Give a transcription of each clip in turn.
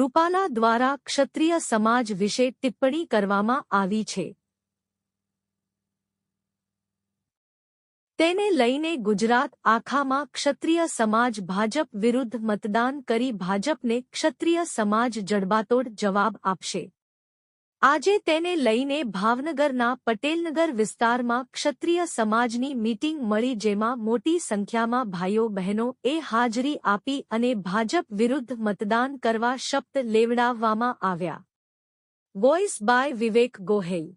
રૂપાલા દ્વારા ક્ષત્રિય સમાજ વિશે ટિપ્પણી કરવામાં આવી છે। તેને લઈને ગુજરાત આખામાં ક્ષત્રિય સમાજ ભાજપ વિરુદ્ધ મતદાન કરી ભાજપને ક્ષત્રિય સમાજ જડબાતોડ જવાબ આપશે। આજે તેને લઈને ભાવનગરના પટેલનગર વિસ્તારમાં ક્ષત્રિય સમાજની મીટિંગ મળી, જેમાં મોટી સંખ્યામાં ભાઈઓ બહેનોએ હાજરી આપી અને ભાજપ વિરુદ્ધ મતદાન કરવા શપથ લેવડાવવામાં આવ્યા। વોઇસ બાય વિવેક ગોહેલ।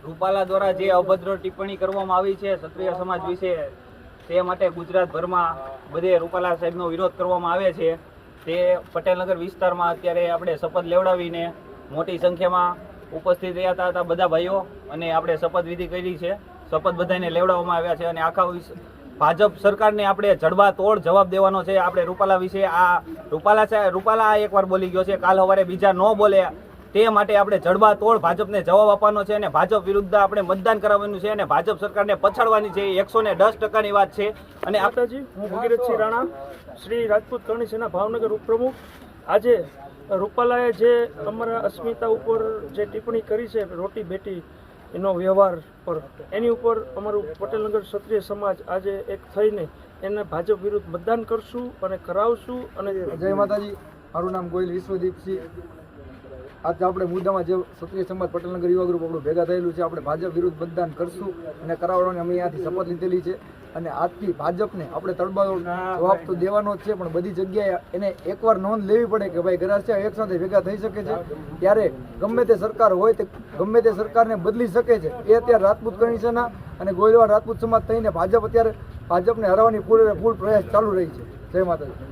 રૂપાલા દ્વારા જે અભદ્ર ટિપ્પણી કરવામાં આવી છે ક્ષત્રિય સમાજ વિશે, તે માટે ગુજરાતભરમાં બધે રૂપાલા સાહેબનો વિરોધ કરવામાં આવે છે। તે પટેલનગર વિસ્તારમાં અત્યારે આપણે શપથ લેવડાવીને મોટી સંખ્યામાં ઉપસ્થિત રહ્યા હતા બધા ભાઈઓ, અને આપણે શપથવિધિ કરી છે। શપથ બધાને લેવડાવવામાં આવ્યા છે અને આખા ભાજપ સરકારને આપણે જડબાતોડ જવાબ દેવાનો છે। આપણે રૂપાલા વિશે રૂપાલા એકવાર બોલી ગયો છે, કાલ સવારે બીજા ન બોલે, તે માટે આપણે જડબાતોડ ભાજપને જવાબ આપવાનો છે અને ભાજપ વિરુદ્ધ આપણે મતદાન કરાવવાનું છે અને ભાજપ સરકારને પછાડવાની છે। 110%ની વાત છે। અને માતાજી, હું ભગીરથસિંહ રાણા, શ્રી રાજપૂત કરણી સેના ભાવનગર ઉપપ્રમુખ। આજે રૂપાલાએ જે અમારા અસ્મિતા ઉપર જે ટિપ્પણી કરી છે રોટી બેટી એનો વ્યવહાર પર, એની ઉપર અમારું પટેલનગર ક્ષત્રિય સમાજ આજે એક થઈને એને ભાજપ વિરુદ્ધ મતદાન કરશું અને કરાવશું। અને જય માતાજી, મારું નામ ગોયલ વિશ્વદીપસિંહ। આજે આપણે મુદ્દામાં જે ક્ષત્રિય સમાજ પટેલનગર યુવા ગ્રુપ આપણું ભેગા થયેલું છે, આપણે ભાજપ વિરુદ્ધ મતદાન કરશું અને કરાવવાની અમે અહીંયાથી શપથ લીધેલી છે. અને આજથી ભાજપને આપણે તડબાનો જવાબ તો દેવાનો જ છે, પણ બધી જગ્યાએ એને એકવાર નોંધ લેવી પડે કે ભાઈ ગરાસિયા એક સાથે ભેગા થઈ શકે છે. ત્યારે ગમે તે સરકાર હોય તે ગમે તે સરકારને બદલી શકે છે. એ અત્યારે રાજપૂત કમિશનના અને ગોહિલવાડ રાજપૂત સમાજ થઈને ભાજપ અત્યારે ભાજપને હરાવવાની ફૂલ પ્રયાસ ચાલુ રહી છે. જય માતાજી.